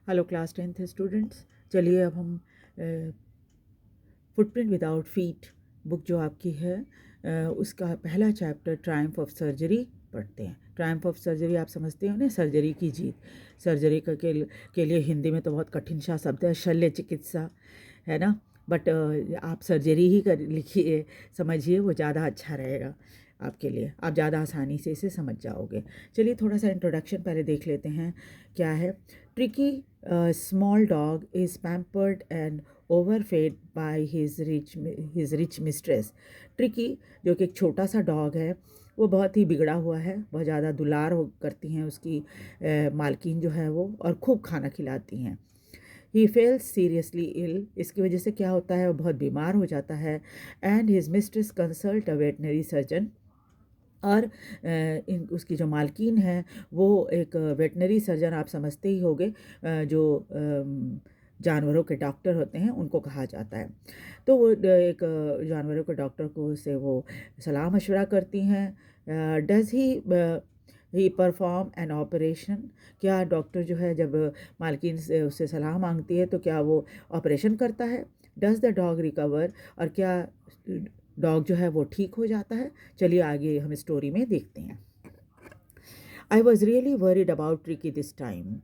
Hello class 10th students. चलिए अब हम फुटप्रिंट विदाउट फीट बुक जो आपकी है उसका पहला चैप्टर ट्रायम्फ ऑफ सर्जरी पढ़ते हैं। ट्रायम्फ ऑफ सर्जरी आप समझते हो ना, सर्जरी की जीत। सर्जरी के लिए हिंदी में तो बहुत कठिन सा शब्द है, शल्य चिकित्सा, है ना। बट आप सर्जरी ही कर लिखिए, समझिए, वो ज़्यादा अच्छा रहेगा आपके लिए, आप ज़्यादा आसानी से इसे समझ जाओगे। चलिए थोड़ा सा इंट्रोडक्शन पहले देख लेते हैं क्या है। Tricki small dog is pampered and overfed by his rich mistress. Tricki जो कि एक छोटा सा डॉग है, वो बहुत ही बिगड़ा हुआ है, बहुत ज़्यादा दुलार हो करती हैं उसकी मालकिन जो है वो, और खूब खाना खिलाती हैं। ही फेल्स सीरियसली इल, इसकी वजह से क्या होता है, वो बहुत बीमार हो जाता है। And his mistress consult a veterinary surgeon, और उसकी जो मालकिन है वो एक वेटनरी सर्जन, आप समझते ही होंगे, जो जानवरों के डॉक्टर होते हैं उनको कहा जाता है। तो वो एक जानवरों के डॉक्टर को से वो सलाह मशवरा करती हैं। Does he perform an operation, क्या डॉक्टर जो है जब मालकिन से उससे सलाह मांगती है तो क्या वो ऑपरेशन करता है। डज़ द डॉग रिकवर, और क्या डॉग जो है वो ठीक हो जाता है। चलिए आगे हम स्टोरी में देखते हैं। I was really worried about tricky this time.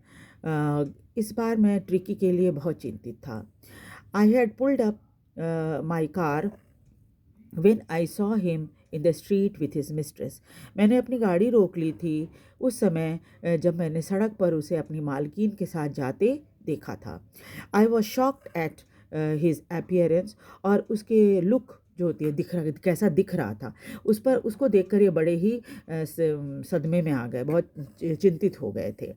इस बार मैं ट्रिकी के लिए बहुत चिंतित था। I had pulled up my car when I saw him in the street with his mistress. मैंने अपनी गाड़ी रोक ली थी उस समय जब मैंने सड़क पर उसे अपनी मालकिन के साथ जाते देखा था। I was shocked at his appearance, और उसके लुक जो होती है, कैसा दिख रहा था उस पर, उसको देखकर ये बड़े ही सदमे में आ गए, बहुत चिंतित हो गए थे।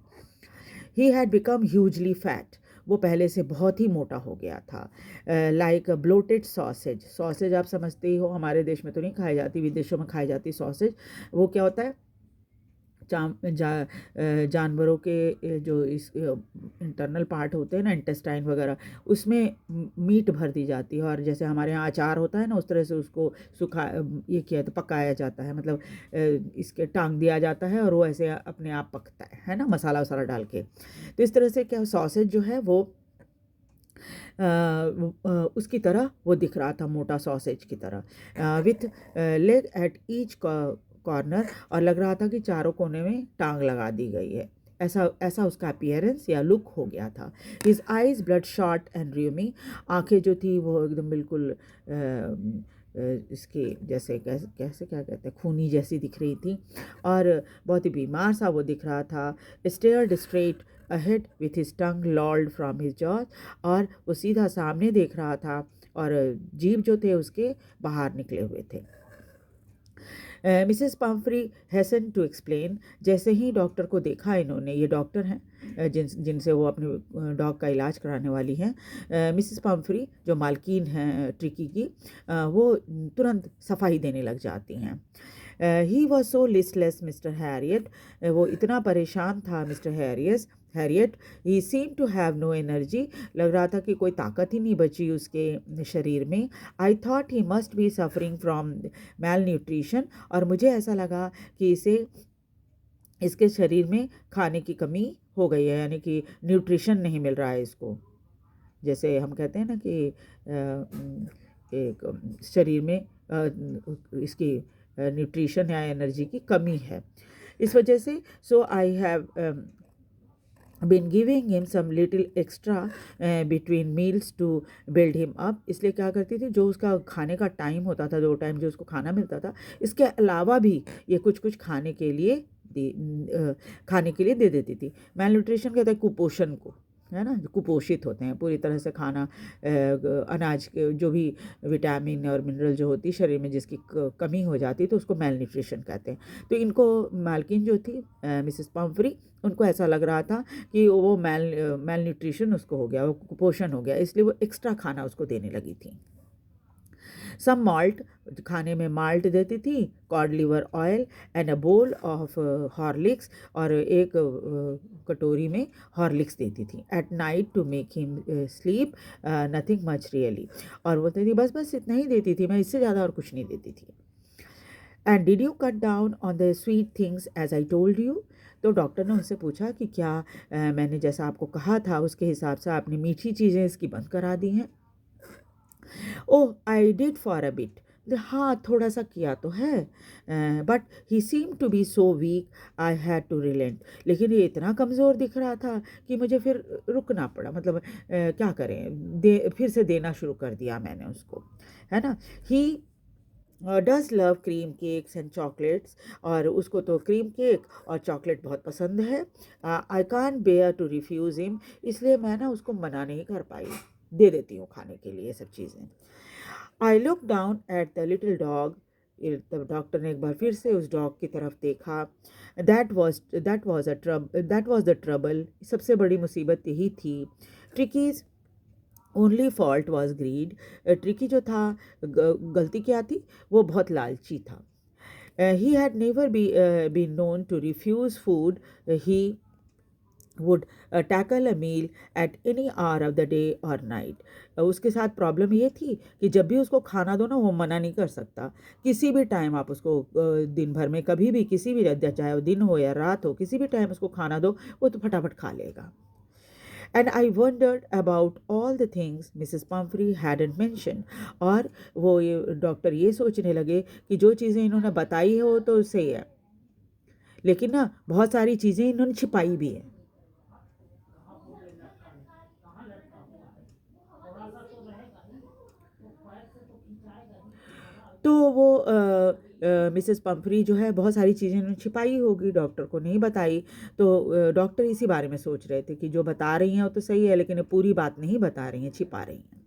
He had become hugely fat, वो पहले से बहुत ही मोटा हो गया था। लाइक ब्लोटेड सॉसेज, सॉसेज आप समझते ही हो, हमारे देश में तो नहीं खाई जाती, विदेशों में खाई जाती सॉसेज। वो क्या होता है, जानवरों के जो इस इंटरनल पार्ट होते हैं ना, इंटेस्टाइन वगैरह, उसमें मीट भर दी जाती है, और जैसे हमारे यहाँ अचार होता है ना, उस तरह से उसको ये किया तो पकाया जाता है, मतलब इसके टांग दिया जाता है और वो ऐसे अपने आप पकता है ना, मसाला वसाला डाल के। तो इस तरह से क्या सॉसेज जो है वो उसकी तरह वो दिख रहा था, मोटा सॉसेज की तरह, with leg at each corner, और लग रहा था कि चारों कोने में टांग लगा दी गई है। ऐसा ऐसा उसका अपीयरेंस या लुक हो गया था। His eyes blood shot and rheumy, आंखें जो थी वो एकदम बिल्कुल इसके जैसे कैसे कैसे क्या कहते हैं, खूनी जैसी दिख रही थी, और बहुत ही बीमार सा वो दिख रहा था। Stared straight ahead with his tongue लॉल्ड from his jaws, और वो सीधा सामने देख रहा था और जीभ जो थे उसके बाहर निकले हुए थे। Mrs Pumphrey hastened to explain, जैसे ही डॉक्टर को देखा इन्होंने, ये डॉक्टर हैं जिनसे वो अपने डॉग का इलाज कराने वाली हैं, मिसेस पम्फ्री जो मालकिन हैं ट्रिकी की, वो तुरंत सफाई देने लग जाती हैं। He was so listless Mister Herriot, वो इतना परेशान था Mister Herriot. He seem to have no energy, लग रहा था कि कोई ताकत ही नहीं बची उसके शरीर में। I thought he must be suffering from malnutrition, और मुझे ऐसा लगा कि इसके शरीर में खाने की कमी हो गई है, यानी कि न्यूट्रिशन नहीं मिल रहा है इसको। जैसे हम कहते हैं ना कि एक शरीर में इसकी न्यूट्रिशन या एनर्जी की कमी है, इस वजह से so I have been giving him some little extra between meals to build him up। इसलिए क्या करती थी, जो उसका खाने का टाइम होता था, 2 टाइम जो उसको खाना मिलता था, इसके अलावा भी ये कुछ कुछ खाने के लिए दे देती थी। मैल न्यूट्रिशन कहते हैं कुपोषण को, है ना, जो कुपोषित होते हैं, पूरी तरह से खाना अनाज के जो भी विटामिन और मिनरल जो होती है शरीर में जिसकी कमी हो जाती है, तो उसको मैल न्यूट्रिशन कहते हैं। तो इनको मालकिन जो थी मिसेस पम्फ्री, उनको ऐसा लग रहा था कि वो मैल न्यूट्रिशन उसको हो गया, वो कुपोषण हो गया, इसलिए वो एक्स्ट्रा खाना उसको देने लगी थी। सम माल्ट, खाने में माल्ट देती थी, cod liver oil and a bowl of Horlicks, और एक कटोरी में हॉर्लिक्स देती थी। At night to make him sleep, nothing much really, और बोलती थी बस बस इतना ही देती थी मैं, इससे ज़्यादा और कुछ नहीं देती थी। And did you cut down on the sweet things as I told you? तो डॉक्टर ने उनसे पूछा कि क्या मैंने जैसा आपको कहा था उसके हिसाब से आपने मीठी चीज़ें इसकी बंद करा दी हैं? Oh I did for a bit. हाँ, थोड़ा सा किया तो है, but he seem to be so weak I had to relent. लेकिन ये इतना कमज़ोर दिख रहा था कि मुझे फिर रुकना पड़ा, मतलब क्या करें, फिर से देना शुरू कर दिया मैंने उसको, है ना। He does love cream cakes and chocolates, और उसको तो क्रीम केक और चॉकलेट बहुत पसंद है। आई कान बेयर टू रिफ्यूज़ हिम, इसलिए मैं ना उसको मना नहीं कर पाई, दे देती हूँ खाने के लिए ये सब चीज़ें। I look down at the little dog, तब डॉक्टर ने एक बार फिर से उस डॉग की तरफ देखा। दैट वॉज द ट्रबल, सबसे बड़ी मुसीबत यही थी। Tricki's only fault was greed, Tricki जो था, गलती क्या थी, वो बहुत लालची था। He had never been known to refuse food. He would tackle a meal at any hour of the day or night. उसके साथ प्रॉब्लम ये थी कि जब भी उसको खाना दो ना, वो मना नहीं कर सकता। किसी भी टाइम आप उसको दिन भर में कभी भी किसी भी, चाहे वो दिन हो या रात हो, किसी भी टाइम उसको खाना दो, वो तो फटाफट खा लेगा। And I wondered about all the things Mrs. Pumphrey hadn't mentioned. और वो ये डॉक्टर ये सोचने लगे कि जो चीज़ें इन्होंने बताई है वो तो सही है, लेकिन ना बहुत सारी चीज़ें इन्होंने छिपाई भी है। तो वो मिसेस पंफरी जो है, बहुत सारी चीज़ें इन्होंने छिपाई होगी, डॉक्टर को नहीं बताई। तो डॉक्टर इसी बारे में सोच रहे थे कि जो बता रही हैं वो तो सही है, लेकिन ये पूरी बात नहीं बता रही हैं, छिपा रही हैं।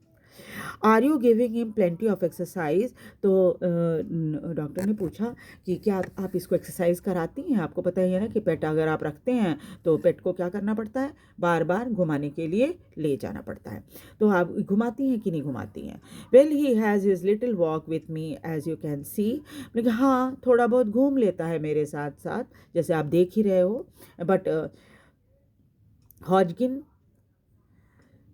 Are you giving him plenty of exercise? तो डॉक्टर ने पूछा कि क्या आप इसको एक्सरसाइज कराती हैं? आपको पता ही है ना कि पेट अगर आप रखते हैं तो पेट को क्या करना पड़ता है, बार बार घुमाने के लिए ले जाना पड़ता है। तो आप घुमाती हैं कि नहीं घुमाती हैं? Well he has his little walk with me as you can see. मैंने कहा हाँ, थोड़ा बहुत घूम लेता है मेरे साथ साथ, जैसे आप देख ही रहे हो। But Hodgkin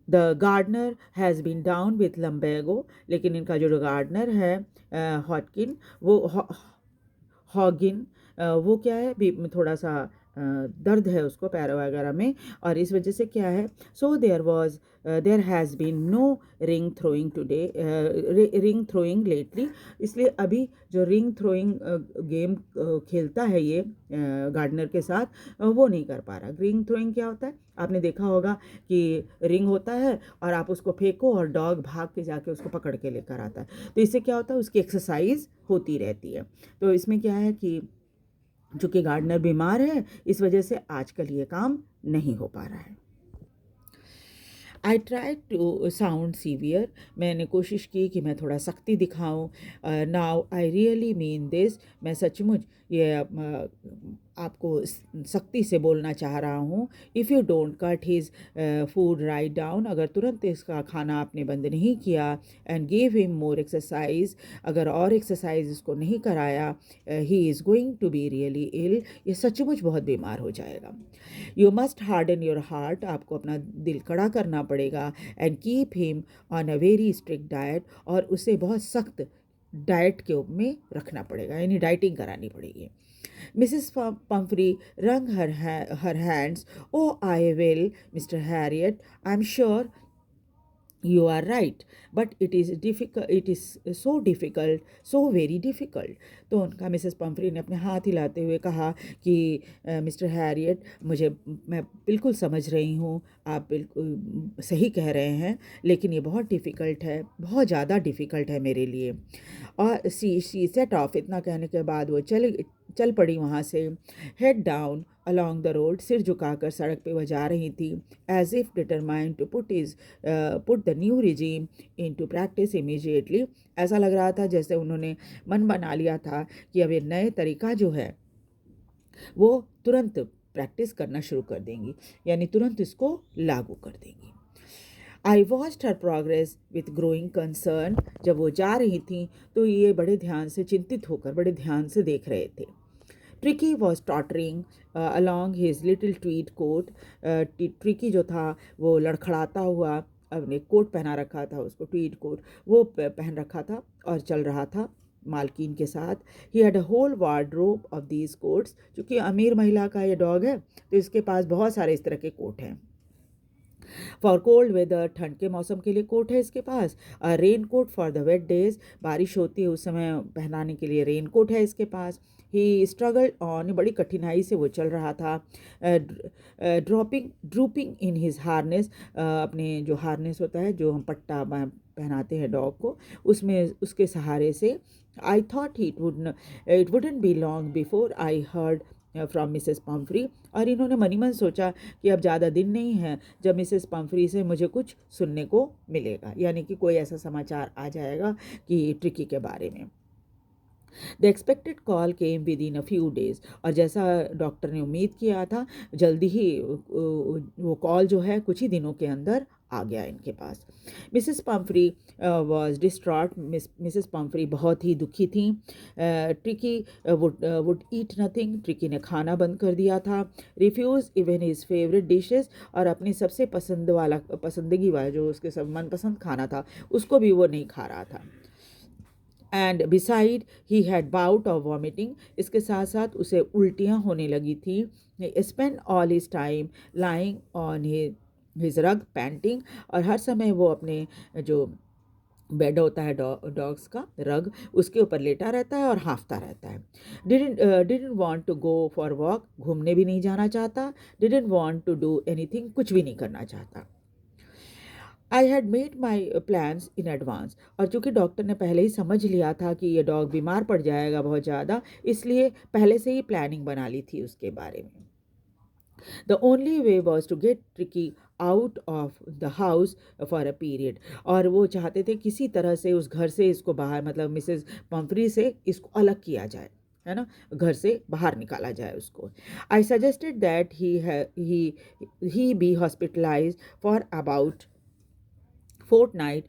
the gardener has been down with lumbago, लेकिन इनका जो गार्डनर है हॉटकिन, वो हॉगिन, वो क्या है भी, थोड़ा सा दर्द है उसको पैरों वगैरह में, और इस वजह से क्या है, so there has been no ring throwing lately. इसलिए अभी जो रिंग थ्रोइंग गेम खेलता है ये गार्डनर के साथ, वो नहीं कर पा रहा। रिंग थ्रोइंग क्या होता है, आपने देखा होगा कि रिंग होता है और आप उसको फेंको और डॉग भाग के जाके उसको पकड़ के लेकर आता है। तो इससे क्या होता है, उसकी एक्सरसाइज होती रहती है। तो इसमें क्या है कि चूँकि गार्डनर बीमार है, इस वजह से आजकल ये काम नहीं हो पा रहा है। I try to sound severe, मैंने कोशिश की कि मैं थोड़ा सख्ती दिखाऊं। Now I really mean this, मैं सचमुच ये आपको सख्ती से बोलना चाह रहा हूँ। If you don't cut his food right down, अगर तुरंत इसका खाना आपने बंद नहीं किया, and give him more exercise, अगर और एक्सरसाइज इसको नहीं कराया, he is going to be really ill, ये सचमुच बहुत बीमार हो जाएगा। You must harden your heart, आपको अपना दिल कड़ा करना पड़ेगा, and keep him on a very strict diet, और उसे बहुत सख्त डाइट के में रखना पड़ेगा, यानी डाइटिंग करानी पड़ेगी। Mrs Pumphrey wrung her hands. Oh, I will, Mr. Harriet. I'm sure you are right, but it is difficult. It is so difficult, so very difficult. तो उनका मिसेस पंफरी ने अपने हाथ हिलाते हुए कहा कि मिस्टर हैरियट, मैं बिल्कुल समझ रही हूँ, आप बिल्कुल सही कह रहे हैं, लेकिन ये बहुत डिफ़िकल्ट है, बहुत ज़्यादा डिफ़िकल्ट है मेरे लिए। और सी सेट ऑफ, इतना कहने के बाद वो चल पड़ी वहाँ से। Head down along the road, सिर झुकाकर सड़क पे वह जा रही थी। As if determined to put the new regime into practice immediately, ऐसा लग रहा था जैसे उन्होंने मन बना लिया था कि अब ये नए तरीका जो है वो तुरंत प्रैक्टिस करना शुरू कर देंगी, यानी तुरंत इसको लागू कर देंगी। I watched her progress with growing concern, जब वो जा रही थी तो ये बड़े ध्यान से, चिंतित होकर बड़े ध्यान से देख रहे थे। Tricki was tottering along his little tweed coat, Tricki जो था वो लड़खड़ाता हुआ, अपने कोट पहना रखा था उसको, ट्वीड कोट वो पहन रखा था और चल रहा था मालकिन के साथ। He had a whole wardrobe of these coats, क्योंकि अमीर महिला का ये डॉग है तो इसके पास बहुत सारे इस तरह के कोट हैं। फॉर कोल्ड वेदर, ठंड के मौसम के लिए कोट है इसके पास। Rain coat for the wet days, बारिश होती है उस समय पहनाने के लिए रेन कोट है इसके पास। ही स्ट्रगल ऑन, बड़ी कठिनाई से वो चल रहा था। ड्रूपिंग इन हिज हार्नेस, अपने जो हार्नेस होता है जो हम पट्टा पहनाते हैं डॉग को, उसमें उसके सहारे से। आई thought it wouldn't be long before I heard from Mrs Pomfrey, और इन्होंने मनी मन सोचा कि अब ज़्यादा दिन नहीं है जब मिसेस पम्फ्री से मुझे कुछ सुनने को मिलेगा, यानी कि कोई ऐसा समाचार आ जाएगा कि ट्रिकी के बारे में। The expected call came with in a few days, और जैसा डॉक्टर ने उम्मीद किया था जल्दी ही वो कॉल जो है कुछ ही दिनों के अंदर आ गया इनके पास। Mrs Pumphrey was distraught, Mrs Pumphrey बहुत ही दुखी थी। Tricki would eat nothing, Tricki ने खाना बंद कर दिया था। Refuse even his favourite dishes, और अपनी सबसे पसंदगी वाला जो उसके सब मनपसंद खाना था उसको भी वो नहीं खा रहा था। And beside he had bout of vomiting, इसके साथ साथ उसे उल्टियाँ होने लगी थी। Spend all his time lying on his रग पैंटिंग, और हर समय वो अपने जो बेड होता है डॉग्स का रग, उसके ऊपर लेटा रहता है और हांफता रहता है। Didn't want to go for walk, घूमने भी नहीं जाना चाहता। Didn't want to do anything, कुछ भी नहीं करना चाहता। I had made my plans in advance, और चूंकि डॉक्टर ने पहले ही समझ लिया था कि ये डॉग बीमार पड़ जाएगा बहुत ज़्यादा, इसलिए पहले से ही प्लानिंग बना ली थी उसके बारे में। The only way was to get Tricki out of the house for a period, और वो चाहते थे किसी तरह से उस घर से इसको बाहर, मतलब मिसेस पम्फ्री से इसको अलग किया जाए, है ना, घर से बाहर निकाला जाए उसको। I suggested that he be hospitalize for about fortnight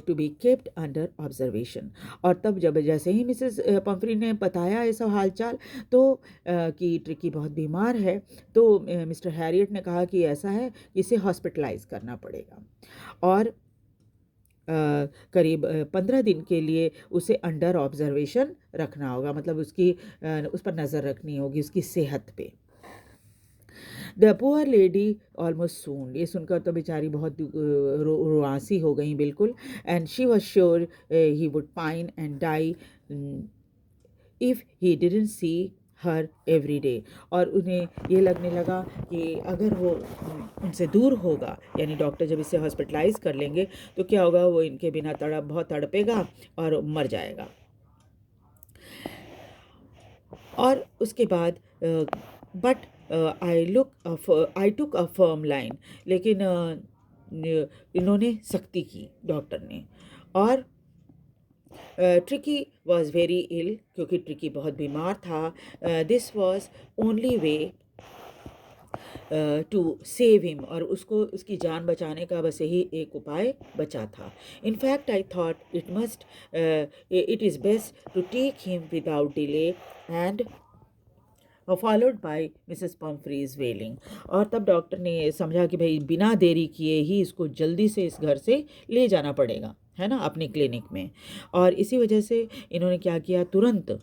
to be kept under observation, और तब जब जैसे ही मिसेस पम्फ्री ने बताया ऐसा हालचाल तो कि ट्रिकी बहुत बीमार है, तो मिस्टर हैरियट ने कहा कि ऐसा है कि इसे हॉस्पिटलाइज करना पड़ेगा, और करीब 15 दिन के लिए उसे अंडर ऑब्जर्वेशन रखना होगा, मतलब उसकी उस पर नज़र रखनी होगी उसकी सेहत पे। The poor lady almost soon, ये सुनकर तो बेचारी बहुत रुआसी हो गई बिल्कुल। And she was sure he would pine and die if he didn't see her every day, और उन्हें ये लगने लगा कि अगर वो उनसे दूर होगा, यानी डॉक्टर जब इसे हॉस्पिटलाइज कर लेंगे तो क्या होगा, वो इनके बिना बहुत तड़पेगा और मर जाएगा। और उसके बाद but I took a firm line, लेकिन इन्होंने सख्ती की डॉक्टर ने। और ट्रिकी वॉज वेरी इल, क्योंकि ट्रिकी बहुत बीमार था। This was only way to save him, और उसको उसकी जान बचाने का बस यही एक उपाय बचा था। In fact I thought it is best to take him without delay and followed by Mrs Pumphrey's wailing, और तब डॉक्टर ने समझा कि भाई बिना देरी किए ही इसको जल्दी से इस घर से ले जाना पड़ेगा, है ना, अपनी क्लिनिक में। और इसी वजह से इन्होंने क्या किया, तुरंत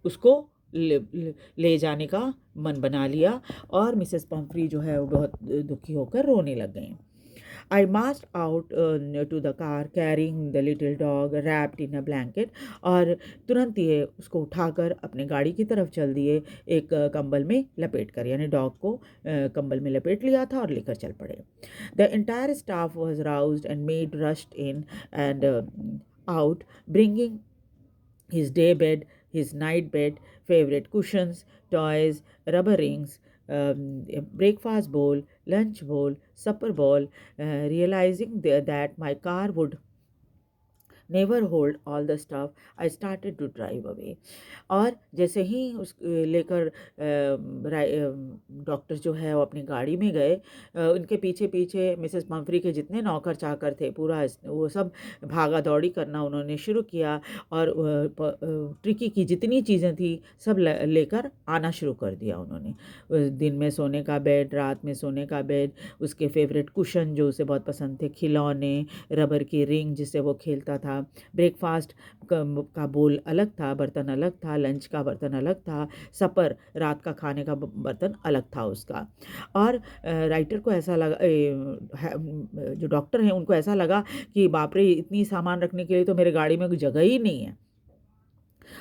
उसको ले जाने का मन बना लिया, और मिसेस पम्फ्री जो है वो बहुत दुखी होकर रोने लग गई। I marched out to the car carrying the little dog wrapped in a blanket, और तुरंत ये उसको उठाकर अपने गाड़ी की तरफ चल दिए, एक कंबल में लपेट कर, यानी डॉग को कंबल में लपेट लिया था और लेकर चल पड़े। The entire staff was roused and maid rushed in and out, bringing his day bed, his night bed, favorite cushions, toys, rubber rings, a breakfast bowl, lunch bowl, supper bowl, realizing that my car would never hold all the stuff, I started to drive away. और जैसे ही उस लेकर doctor जो है वो अपनी गाड़ी में गए, उनके पीछे पीछे मिसेस पम्फ्री के जितने नौकर चाकर थे पूरा वो सब भागा दौड़ी करना उन्होंने शुरू किया, और ट्रिकी की जितनी चीज़ें थी सब लेकर आना शुरू कर दिया उन्होंने। दिन में सोने का बेड, रात में सोने का बेड, उसके फेवरेट कुशन जो उसे बहुत पसंद थे, खिलौने, रबर की रिंग जिससे वो खेलता था, ब्रेकफास्ट का बोल अलग था, बर्तन अलग था, लंच का बर्तन अलग था, सपर रात का खाने का बर्तन अलग था उसका। और राइटर को ऐसा लगा, जो डॉक्टर हैं उनको ऐसा लगा कि बाप रे, इतनी सामान रखने के लिए तो मेरे गाड़ी में कोई जगह ही नहीं है।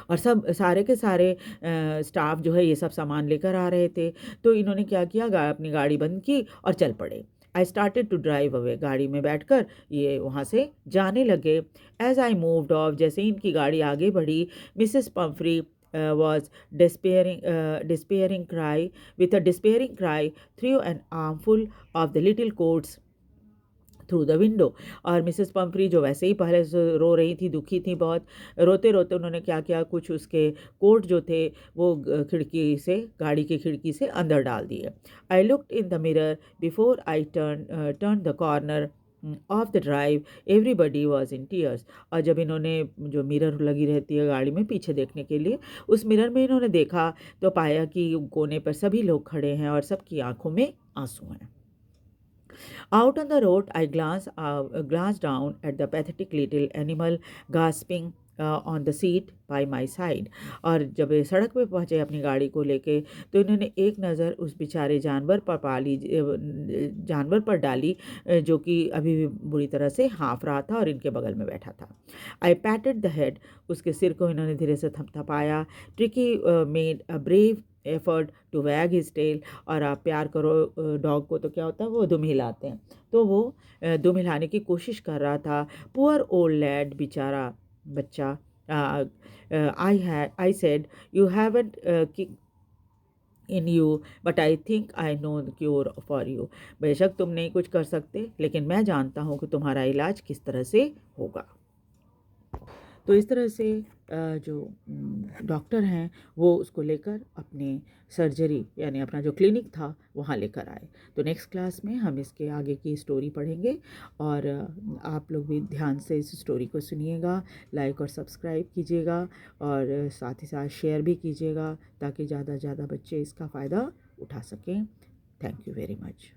और सब सारे के सारे स्टाफ जो है ये सब सामान लेकर आ रहे थे। तो इन्होंने क्या किया, अपनी गाड़ी बंद की और चल पड़े। I started to drive away, गाड़ी में बैठकर ये वहाँ से जाने लगे। एज आई मूव्ड ऑफ, जैसे ही इनकी गाड़ी आगे बढ़ी, Mrs Pomfrey was despairing cry, with a despairing cry, threw an armful of the little coats through the window. और मिसेस पम्फ्री जो वैसे ही पहले से रो रही थी, दुखी थी बहुत, रोते रोते उन्होंने क्या किया, कुछ उसके कोट जो थे वो खिड़की से, गाड़ी की खिड़की से अंदर डाल दिए। I looked in the mirror before I turn the corner of the drive, everybody was in tears. और जब इन्होंने, जो मिरर लगी रहती है गाड़ी में पीछे देखने के लिए, उस मिरर में इन्होंने देखा तो पाया कि कोने पर सभी लोग खड़े हैं और सबकी आंखों में आंसू हैं। Out on the road, I glanced down at the pathetic little animal gasping on the seat by my side। और जब ये सड़क पे पहुँचे अपनी गाड़ी को लेके, तो इन्होंने एक नज़र उस बेचारे जानवर पर डाली, जो कि अभी भी बुरी तरह से हाँफ रहा था और इनके बगल में बैठा था। आई पैटेड द हेड, उसके सिर को इन्होंने धीरे से थपथपाया। Tricki made a brave effort to wag his tail. और आप प्यार करो डॉग को तो क्या होता है, वो दुम हिलाते हैं, तो वो दुम हिलाने की कोशिश कर रहा था। पुअर ओल्ड लैड, बेचारा बच्चा। I said, you haven't in you but I think I know the cure for you. बेशक तुम नहीं कुछ कर सकते, लेकिन मैं जानता हूँ कि तुम्हारा इलाज किस तरह से होगा। तो इस तरह से जो डॉक्टर हैं वो उसको लेकर अपने सर्जरी, यानी अपना जो क्लिनिक था वहाँ लेकर आए। तो नेक्स्ट क्लास में हम इसके आगे की स्टोरी पढ़ेंगे, और आप लोग भी ध्यान से इस स्टोरी को सुनिएगा, लाइक और सब्सक्राइब कीजिएगा, और साथ ही साथ शेयर भी कीजिएगा ताकि ज़्यादा से ज़्यादा बच्चे इसका फ़ायदा उठा सकें। Thank you very much.